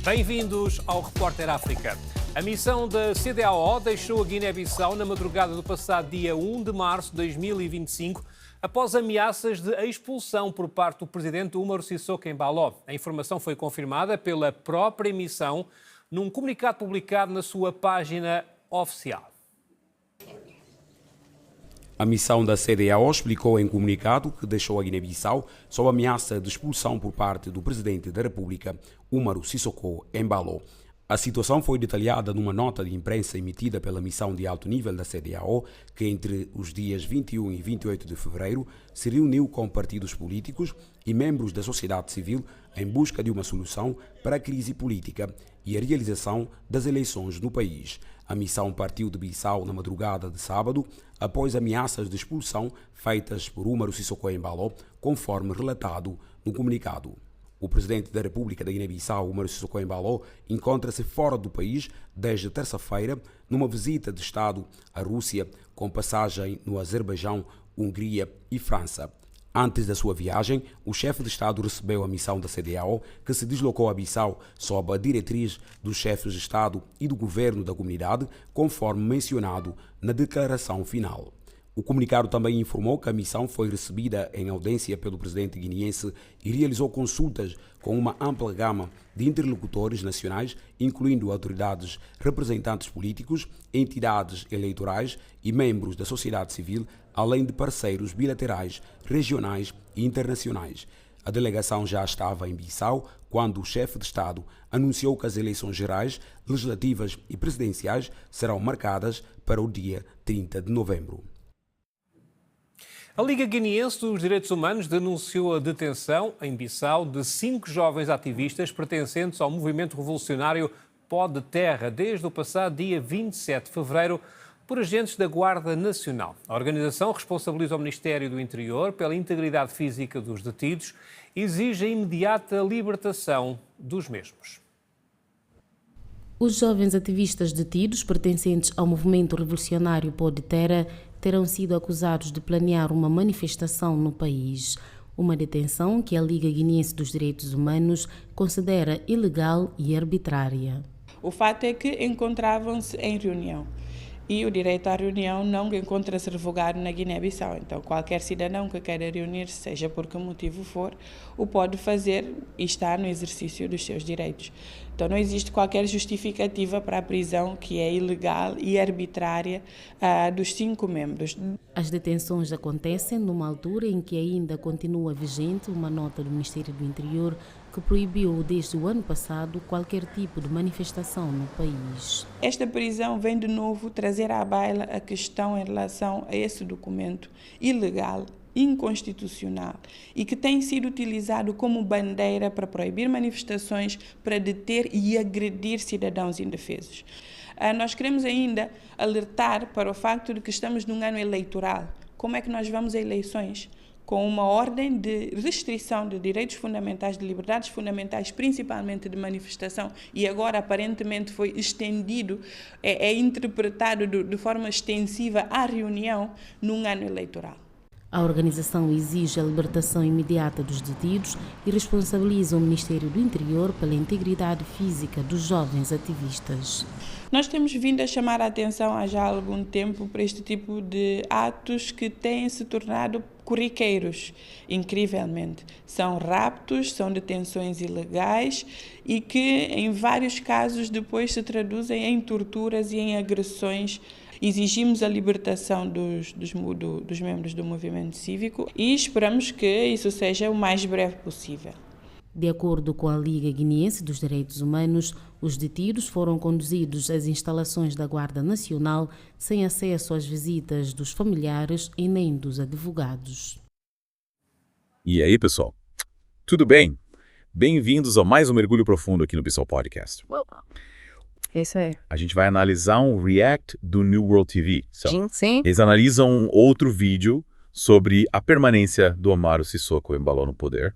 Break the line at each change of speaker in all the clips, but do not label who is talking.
Bem-vindos ao Repórter África. A missão da CEDEAO deixou a Guiné-Bissau na madrugada do passado dia 1 de março de 2025, após ameaças de expulsão por parte do presidente Umaru Sissoko Embalo. A informação foi confirmada pela própria missão num comunicado publicado na sua página oficial.
A missão da CEDEAO explicou em comunicado que deixou a Guiné-Bissau sob ameaça de expulsão por parte do presidente da República, Umaru Sissoko Embalo. A situação foi detalhada numa nota de imprensa emitida pela missão de alto nível da CEDEAO, que entre os dias 21 e 28 de fevereiro se reuniu com partidos políticos e membros da sociedade civil em busca de uma solução para a crise política e a realização das eleições no país. A missão partiu de Bissau na madrugada de sábado, após ameaças de expulsão feitas por Umaru Sissoko Embalo, conforme relatado no comunicado. O presidente da República da Guiné-Bissau, Umaru Sissoko Embalo, encontra-se fora do país desde terça-feira, numa visita de Estado à Rússia, com passagem no Azerbaijão, Hungria e França. Antes da sua viagem, o chefe de Estado recebeu a missão da CEDEAO, que se deslocou a Bissau sob a diretriz dos chefes de Estado e do governo da comunidade, conforme mencionado na declaração final. O comunicado também informou que a missão foi recebida em audiência pelo presidente guineense e realizou consultas com uma ampla gama de interlocutores nacionais, incluindo autoridades, representantes políticos, entidades eleitorais e membros da sociedade civil, além de parceiros bilaterais, regionais e internacionais. A delegação já estava em Bissau quando o chefe de Estado anunciou que as eleições gerais, legislativas e presidenciais serão marcadas para o dia 30 de novembro.
A Liga Guineense dos Direitos Humanos denunciou a detenção, em Bissau, de 5 jovens ativistas pertencentes ao movimento revolucionário Pó de Terra, desde o passado dia 27 de fevereiro, por agentes da Guarda Nacional. A organização responsabiliza o Ministério do Interior pela integridade física dos detidos e exige a imediata libertação dos mesmos.
Os jovens ativistas detidos, pertencentes ao movimento revolucionário Pó de Terra, terão sido acusados de planear uma manifestação no país. Uma detenção que a Liga Guineense dos Direitos Humanos considera ilegal e arbitrária.
O fato é que encontravam-se em reunião e o direito à reunião não encontra-se revogado na Guiné-Bissau. Então, qualquer cidadão que queira reunir-se, seja por que motivo for, o pode fazer e está no exercício dos seus direitos. Então, não existe qualquer justificativa para a prisão que é ilegal e arbitrária dos 5 membros.
As detenções acontecem numa altura em que ainda continua vigente uma nota do Ministério do Interior que proibiu desde o ano passado qualquer tipo de manifestação no país.
Esta prisão vem de novo trazer à baila a questão em relação a esse documento ilegal, inconstitucional e que tem sido utilizado como bandeira para proibir manifestações, para deter e agredir cidadãos indefesos. Nós queremos ainda alertar para o facto de que estamos num ano eleitoral. Como é que nós vamos a eleições? Com uma ordem de restrição de direitos fundamentais, de liberdades fundamentais, principalmente de manifestação, e agora aparentemente foi estendido, é interpretado de forma extensiva à reunião num ano eleitoral.
A organização exige a libertação imediata dos detidos e responsabiliza o Ministério do Interior pela integridade física dos jovens ativistas.
Nós temos vindo a chamar a atenção há já algum tempo para este tipo de atos que têm se tornado corriqueiros, incrivelmente. São raptos, são detenções ilegais e que, em vários casos, depois se traduzem em torturas e em agressões. Exigimos a libertação dos membros do movimento cívico e esperamos que isso seja o mais breve possível.
De acordo com a Liga Guineense dos Direitos Humanos, os detidos foram conduzidos às instalações da Guarda Nacional sem acesso às visitas dos familiares e nem dos advogados.
E aí, pessoal? Tudo bem? Bem-vindos a mais um mergulho profundo aqui no Bissau Podcast.
Isso aí.
A gente vai analisar um react do New World TV.
Sim.
Eles analisam outro vídeo sobre a permanência do Umaru Sissoko Embalo no poder.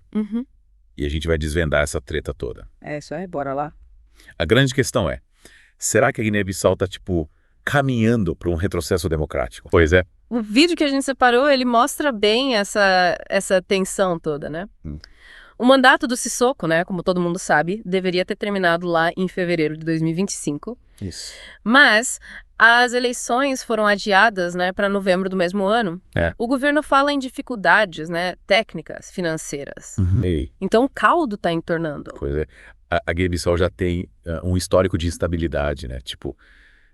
E a gente vai desvendar essa treta toda.
É isso aí, bora lá.
A grande questão é, será que a Guiné-Bissau tá, caminhando para um retrocesso democrático? Pois é.
O vídeo que a gente separou, ele mostra bem essa tensão toda, né? O mandato do Sissoko, né, como todo mundo sabe, deveria ter terminado lá em fevereiro de 2025.
Isso.
Mas as eleições foram adiadas, né, para novembro do mesmo ano. O governo fala em dificuldades, né, técnicas, financeiras.
Ei,
Então o caldo está entornando.
pois é. A Guiné-Bissau já tem um histórico de instabilidade, né? Tipo,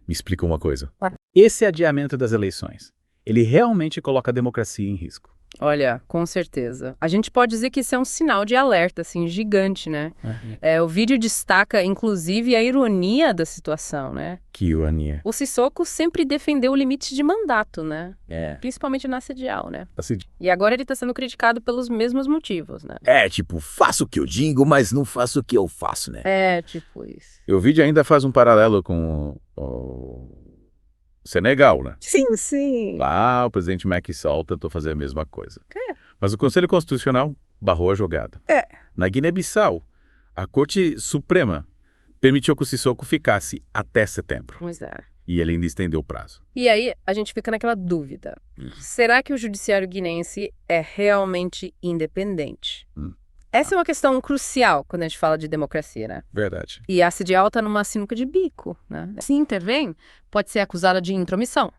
me explica uma coisa. Esse adiamento das eleições, ele realmente coloca a democracia em risco.
Olha, com certeza. A gente pode dizer que isso é um sinal de alerta, assim, gigante, né? O vídeo destaca, inclusive, a ironia da situação, né?
Que ironia.
O Sissoko sempre defendeu o limite de mandato, né?
É.
Principalmente na sedial, né?
Assim,
E agora ele está sendo criticado pelos mesmos motivos, né?
Tipo, faço o que eu digo, mas não faço o que eu faço, né?
É, tipo isso.
o vídeo ainda faz um paralelo com o Senegal, né?
Sim.
Lá o presidente Macky Sall tentou fazer a mesma coisa. Mas o Conselho Constitucional barrou a jogada. Na Guiné-Bissau, a Corte Suprema permitiu que o Sissoko ficasse até setembro.
Pois é.
E ele ainda estendeu o prazo.
E aí, a gente fica naquela dúvida. Será que o judiciário guinense é realmente independente? Essa é uma questão crucial quando a gente fala de democracia, né?
Verdade.
E a CDAO está numa sinuca de bico, né? Se intervém, pode ser acusada de intromissão.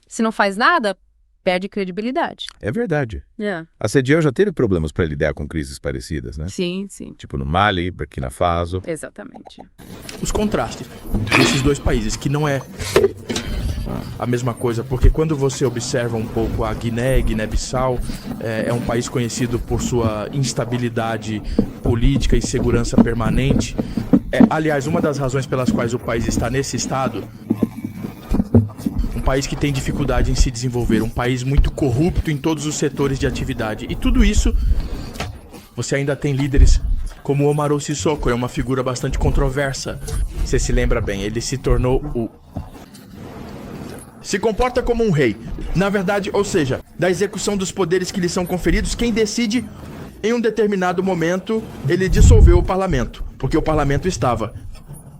Se não faz nada, perde credibilidade.
É verdade. A CDAO já teve problemas para lidar com crises parecidas, né?
Sim.
Tipo no Mali, Burkina Faso.
Exatamente.
Os contrastes desses dois países, que não é a mesma coisa, porque quando você observa um pouco a Guiné-Bissau, é um país conhecido por sua instabilidade política e segurança permanente. Aliás, uma das razões pelas quais o país está nesse estado, um país que tem dificuldade em se desenvolver, um país muito corrupto em todos os setores de atividade. E tudo isso, você ainda tem líderes como Umaru Sissoko, é uma figura bastante controversa. Você se lembra bem, ele se tornou se comporta como um rei. Na verdade, ou seja, da execução dos poderes que lhe são conferidos, quem decide, em um determinado momento, ele dissolveu o parlamento, porque o parlamento estava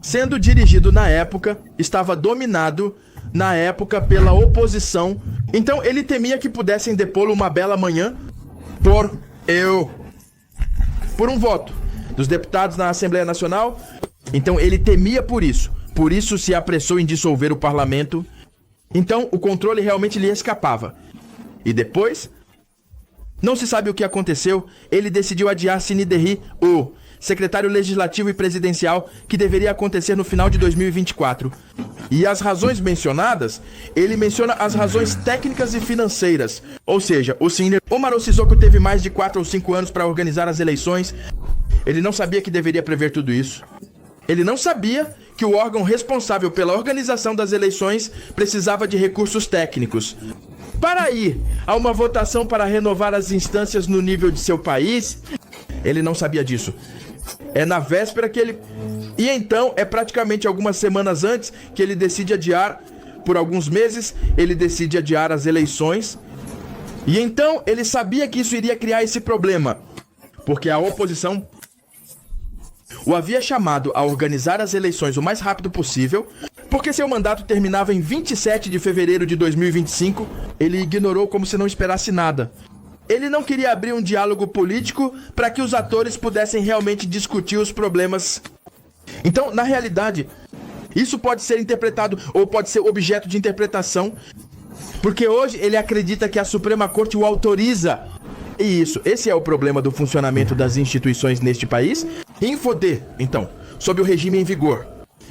sendo dirigido na época, estava dominado na época pela oposição. Então ele temia que pudessem depô-lo uma bela manhã por um voto dos deputados na Assembleia Nacional. Então ele temia por isso se apressou em dissolver o parlamento. Então o controle realmente lhe escapava. E depois, não se sabe o que aconteceu, ele decidiu adiar Sini Derri, o secretário legislativo e presidencial, que deveria acontecer no final de 2024. E as razões mencionadas, ele menciona as razões técnicas e financeiras. Ou seja, o senhor Umaru Sissoko teve mais de 4 ou 5 anos para organizar as eleições. Ele não sabia que deveria prever tudo isso. Ele não sabia que o órgão responsável pela organização das eleições precisava de recursos técnicos. Para ir a uma votação para renovar as instâncias no nível de seu país, ele não sabia disso. É na véspera que ele... E então, é praticamente algumas semanas antes que ele decide adiar, por alguns meses, ele decide adiar as eleições. E então, ele sabia que isso iria criar esse problema, porque a oposição o havia chamado a organizar as eleições o mais rápido possível, porque seu mandato terminava em 27 de fevereiro de 2025, ele ignorou como se não esperasse nada. Ele não queria abrir um diálogo político para que os atores pudessem realmente discutir os problemas. Então, na realidade, isso pode ser interpretado ou pode ser objeto de interpretação, porque hoje ele acredita que a Suprema Corte o autoriza. E esse é o problema do funcionamento das instituições neste país. Infodê, então, sob o regime em vigor,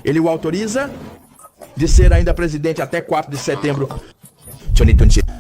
ele o autoriza de ser ainda presidente até 4 de setembro.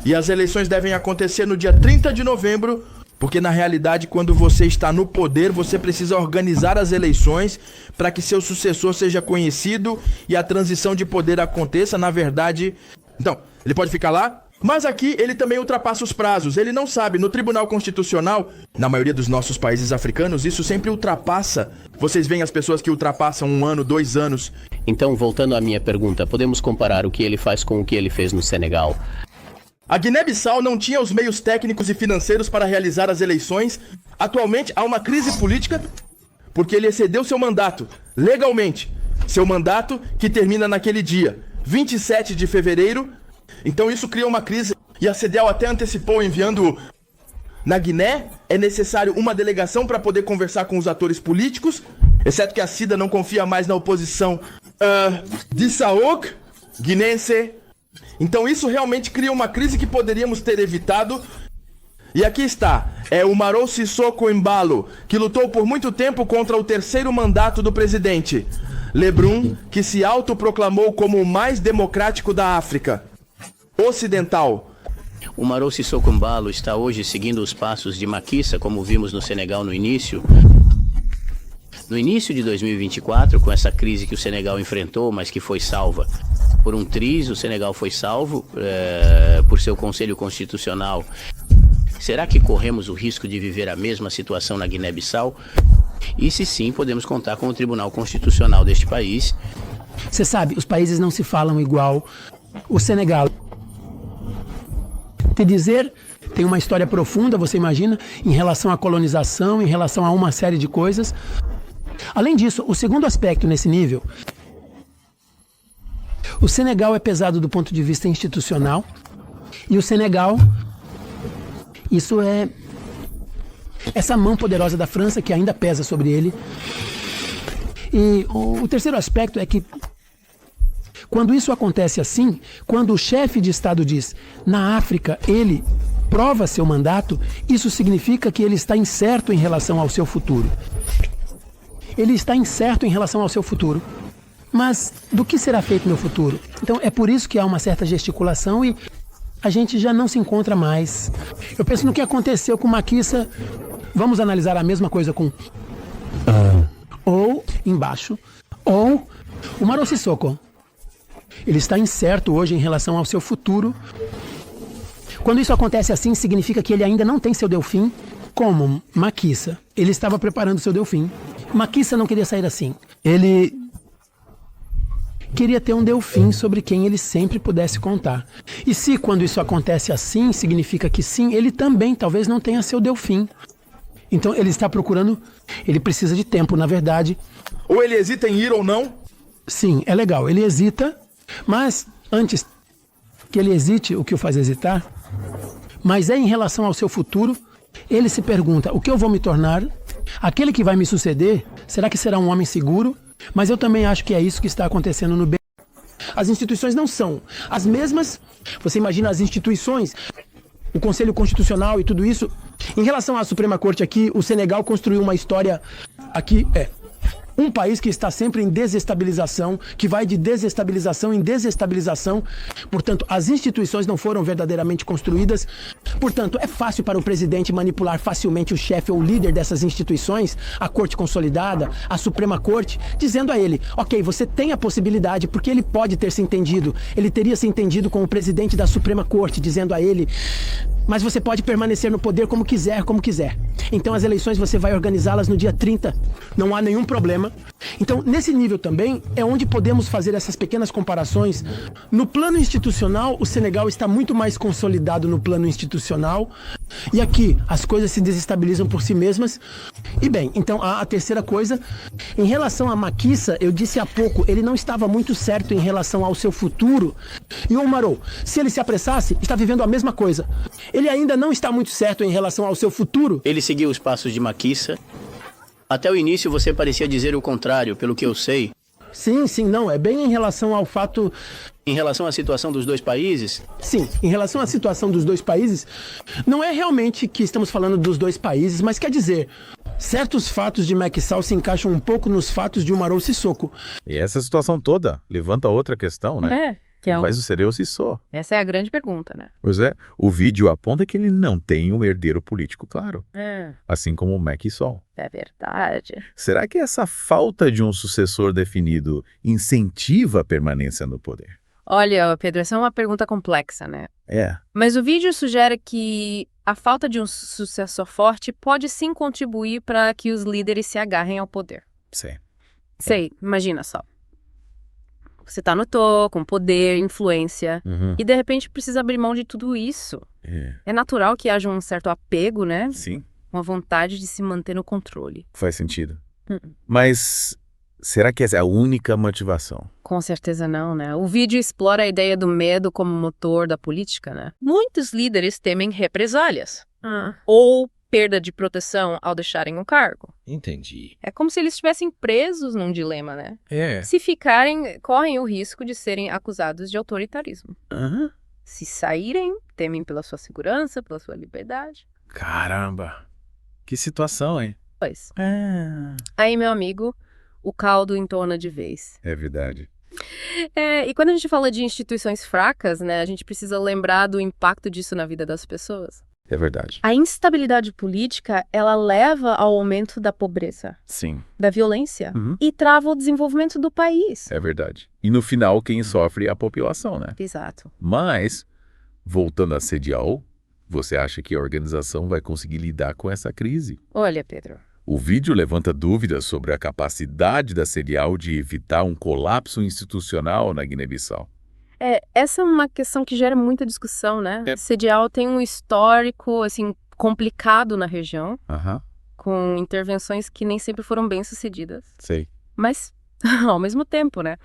E as eleições devem acontecer no dia 30 de novembro, porque na realidade, quando você está no poder, você precisa organizar as eleições para que seu sucessor seja conhecido e a transição de poder aconteça. Na verdade, então, ele pode ficar lá, mas aqui ele também ultrapassa os prazos. Ele não sabe, no Tribunal Constitucional, na maioria dos nossos países africanos, isso sempre ultrapassa. Vocês veem as pessoas que ultrapassam 1 ano, 2 anos.
Então, voltando à minha pergunta, podemos comparar o que ele faz com o que ele fez no Senegal?
A Guiné-Bissau não tinha os meios técnicos e financeiros para realizar as eleições. Atualmente há uma crise política porque ele excedeu seu mandato, legalmente. Seu mandato que termina naquele dia, 27 de fevereiro. Então isso cria uma crise e a CDAO até antecipou enviando Na Guiné, é necessário uma delegação para poder conversar com os atores políticos, exceto que a Cida não confia mais na oposição de Saouk, guinense. Então isso realmente cria uma crise que poderíamos ter evitado. E aqui está, é o Umaro Sissoko Embalo, que lutou por muito tempo contra o terceiro mandato do presidente Lebrun, que se autoproclamou como o mais democrático da África Ocidental.
O Umaro Sissoko Embalo está hoje seguindo os passos de Macky Sall, como vimos no Senegal no início. No início de 2024, com essa crise que o Senegal enfrentou, mas que foi salva por um triz, o Senegal foi salvo por seu Conselho Constitucional. Será que corremos o risco de viver a mesma situação na Guiné-Bissau? E se sim, podemos contar com o Tribunal Constitucional deste país.
Você sabe, os países não se falam igual. O Senegal, te dizer, tem uma história profunda, você imagina, em relação à colonização, em relação a uma série de coisas. Além disso, o segundo aspecto nesse nível, o Senegal é pesado do ponto de vista institucional, e o Senegal, isso é essa mão poderosa da França que ainda pesa sobre ele. E o terceiro aspecto é que quando isso acontece assim, quando o chefe de Estado diz, na África ele prova seu mandato, isso significa que ele está incerto em relação ao seu futuro. Ele está incerto em relação ao seu futuro. Mas do que será feito no futuro? Então é por isso que há uma certa gesticulação e a gente já não se encontra mais. Eu penso no que aconteceu com Macky Sall. Vamos analisar a mesma coisa com ou embaixo, ou o Umaro Sissoko. Ele está incerto hoje em relação ao seu futuro. Quando isso acontece assim, significa que ele ainda não tem seu Delfim, como Macky Sall. Ele estava preparando seu Delfim. Macky Sall não queria sair assim. Ele queria ter um Delfim sobre quem ele sempre pudesse contar. E se quando isso acontece assim, significa que sim, ele também talvez não tenha seu Delfim. Então ele está procurando, ele precisa de tempo, na verdade.
Ou ele hesita em ir ou não?
Sim, é legal, ele hesita, mas antes que ele hesite, o que o faz hesitar, mas é em relação ao seu futuro, ele se pergunta, o que eu vou me tornar? Aquele que vai me suceder, será que será um homem seguro? Mas eu também acho que é isso que está acontecendo no BNG. As instituições não são as mesmas. Você imagina as instituições, o Conselho Constitucional e tudo isso. Em relação à Suprema Corte aqui, o Senegal construiu uma história aqui, um país que está sempre em desestabilização, que vai de desestabilização em desestabilização. Portanto, as instituições não foram verdadeiramente construídas. Portanto, é fácil para o presidente manipular facilmente o chefe ou o líder dessas instituições, a Corte Consolidada, a Suprema Corte, dizendo a ele, ok, você tem a possibilidade, porque ele pode ter se entendido, ele teria se entendido com o presidente da Suprema Corte, dizendo a ele, mas você pode permanecer no poder como quiser, como quiser. Então as eleições você vai organizá-las no dia 30, não há nenhum problema. Então, nesse nível também, é onde podemos fazer essas pequenas comparações. No plano institucional, o Senegal está muito mais consolidado no plano institucional. E aqui, as coisas se desestabilizam por si mesmas. E bem, então, a terceira coisa, em relação a Macky Sall, eu disse há pouco, ele não estava muito certo em relação ao seu futuro. E o Umaro, se ele se apressasse, está vivendo a mesma coisa. Ele ainda não está muito certo em relação ao seu futuro.
Ele seguiu os passos de Macky Sall. Até o início você parecia dizer o contrário, pelo que eu sei.
Sim, não, é bem em relação ao fato...
Em relação à situação dos dois países?
Sim, em relação à situação dos dois países, não é realmente que estamos falando dos dois países, mas quer dizer, certos fatos de Macky Sall se encaixam um pouco nos fatos de Umaro Sissoko.
E essa situação toda levanta outra questão, né?
Que é
Vai suceder o Sissoko.
Essa é a grande pergunta, né?
Pois é, o vídeo aponta que ele não tem um herdeiro político claro. Assim como o Macky Sall.
É verdade.
Será que essa falta de um sucessor definido incentiva a permanência no poder?
Olha, Pedro, essa é uma pergunta complexa, né? Mas o vídeo sugere que a falta de um sucessor forte pode sim contribuir para que os líderes se agarrem ao poder. Sei, imagina só. Você tá no topo, com poder, influência, e de repente precisa abrir mão de tudo isso. É natural que haja um certo apego, né?
Sim.
Uma vontade de se manter no controle.
Faz sentido. Mas será que essa é a única motivação?
Com certeza não, né? O vídeo explora a ideia do medo como motor da política, né? Muitos líderes temem represálias ou perda de proteção ao deixarem o cargo.
Entendi.
É como se eles estivessem presos num dilema, né?
É.
Se ficarem, correm o risco de serem acusados de autoritarismo. Se saírem, temem pela sua segurança, pela sua liberdade.
Caramba. Que situação, hein?
Pois. Aí, meu amigo, o caldo entorna de vez.
É verdade.
E quando a gente fala de instituições fracas, né, a gente precisa lembrar do impacto disso na vida das pessoas.
É verdade.
A instabilidade política, ela leva ao aumento da pobreza,
Sim.
da violência e trava o desenvolvimento do país.
É verdade. E no final, quem sofre é a população, né?
Exato.
Mas, voltando a CDAO, você acha que a organização vai conseguir lidar com essa crise?
Olha, Pedro.
O vídeo levanta dúvidas sobre a capacidade da CDAO de evitar um colapso institucional na Guiné-Bissau.
Essa é uma questão que gera muita discussão, né? A CDAO tem um histórico, assim, complicado na região, com intervenções que nem sempre foram bem-sucedidas.
Sei.
Mas, ao mesmo tempo, né?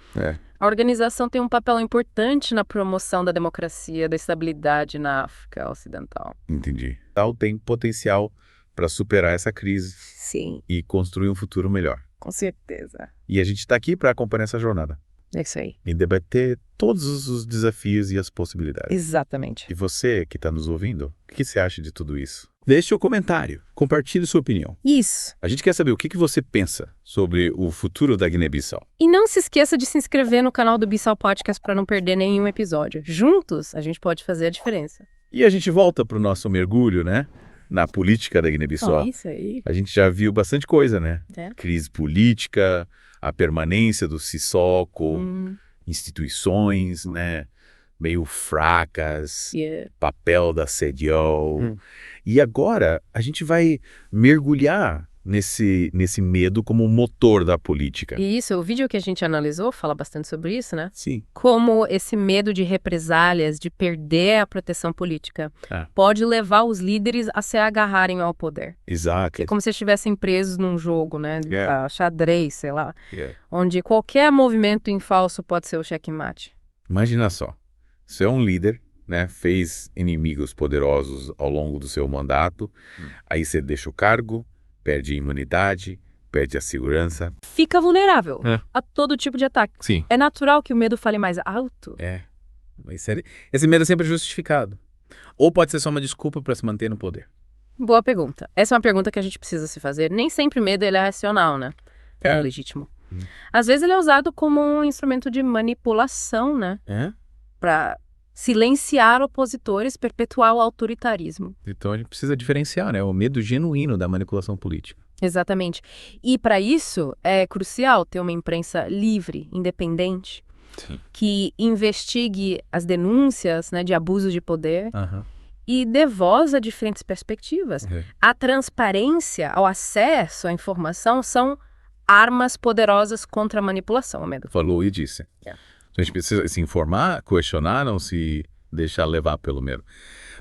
A organização tem um papel importante na promoção da democracia, da estabilidade na África Ocidental.
Entendi. Tal tem potencial para superar essa crise.
Sim.
E construir um futuro melhor.
Com certeza.
E a gente está aqui para acompanhar essa jornada.
É isso aí.
E debater todos os desafios e as possibilidades.
Exatamente.
E você que está nos ouvindo, o que você acha de tudo isso? Deixe seu comentário, compartilhe sua opinião.
Isso.
A gente quer saber o que você pensa sobre o futuro da Guiné-Bissau.
E não se esqueça de se inscrever no canal do Bissau Podcast para não perder nenhum episódio. Juntos, a gente pode fazer a diferença.
E a gente volta para o nosso mergulho, né? Na política da Guiné-Bissau.
Isso aí.
A gente já viu bastante coisa, né? Crise política, a permanência do Sissoko, instituições, né? Meio fracas, papel da CDAO. E agora a gente vai mergulhar nesse medo como motor da política.
E isso, o vídeo que a gente analisou fala bastante sobre isso, né?
Sim.
Como esse medo de represálias, de perder a proteção política, pode levar os líderes a se agarrarem ao poder.
Exato.
É como se estivessem presos num jogo, né? Xadrez, sei lá. Onde qualquer movimento em falso pode ser o checkmate.
Imagina só. Você é um líder, né? Fez inimigos poderosos ao longo do seu mandato. Aí você deixa o cargo, perde a imunidade, perde a segurança.
Fica vulnerável a todo tipo de ataque.
Sim.
É natural que o medo fale mais alto.
Mas esse medo é sempre justificado. Ou pode ser só uma desculpa para se manter no poder.
Boa pergunta. Essa é uma pergunta que a gente precisa se fazer. Nem sempre medo ele é racional, né? É legítimo. Às vezes ele é usado como um instrumento de manipulação, né? Para silenciar opositores, perpetuar o autoritarismo.
Então a gente precisa diferenciar, né? O medo genuíno da manipulação política.
Exatamente. E para isso é crucial ter uma imprensa livre, independente, que investigue as denúncias, né, de abuso de poder e dê voz a diferentes perspectivas. A transparência, o acesso à informação são armas poderosas contra a manipulação, Medo.
Falou e disse. A gente precisa se informar, questionar, não se deixar levar pelo medo.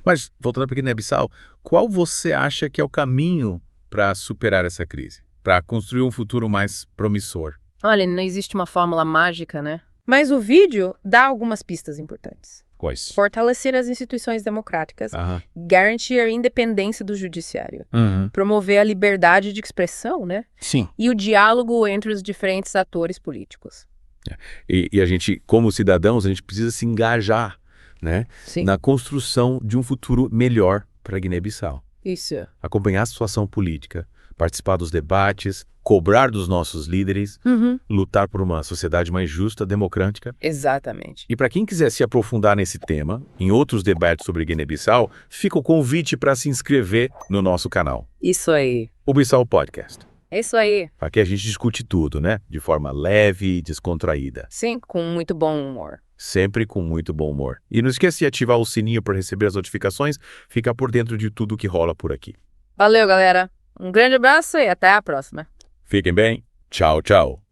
Mas, voltando para Guiné-Bissau, qual você acha que é o caminho para superar essa crise? Para construir um futuro mais promissor?
Olha, não existe uma fórmula mágica, né? Mas o vídeo dá algumas pistas importantes.
Quais?
Fortalecer as instituições democráticas, garantir a independência do judiciário, promover a liberdade de expressão, né?
Sim.
E o diálogo entre os diferentes atores políticos.
E a gente, como cidadãos, a gente precisa se engajar, né?
Sim.
Na construção de um futuro melhor para Guiné-Bissau.
Isso.
Acompanhar a situação política, participar dos debates, cobrar dos nossos líderes, lutar por uma sociedade mais justa, democrática.
Exatamente.
E para quem quiser se aprofundar nesse tema, em outros debates sobre Guiné-Bissau, fica o convite para se inscrever no nosso canal.
Isso aí.
O Bissau Podcast.
É isso aí.
Aqui a gente discute tudo, né? De forma leve e descontraída.
Sim, com muito bom humor.
Sempre com muito bom humor. E não esqueça de ativar o sininho para receber as notificações, ficar por dentro de tudo que rola por aqui.
Valeu, galera. Um grande abraço e até a próxima.
Fiquem bem. Tchau, tchau.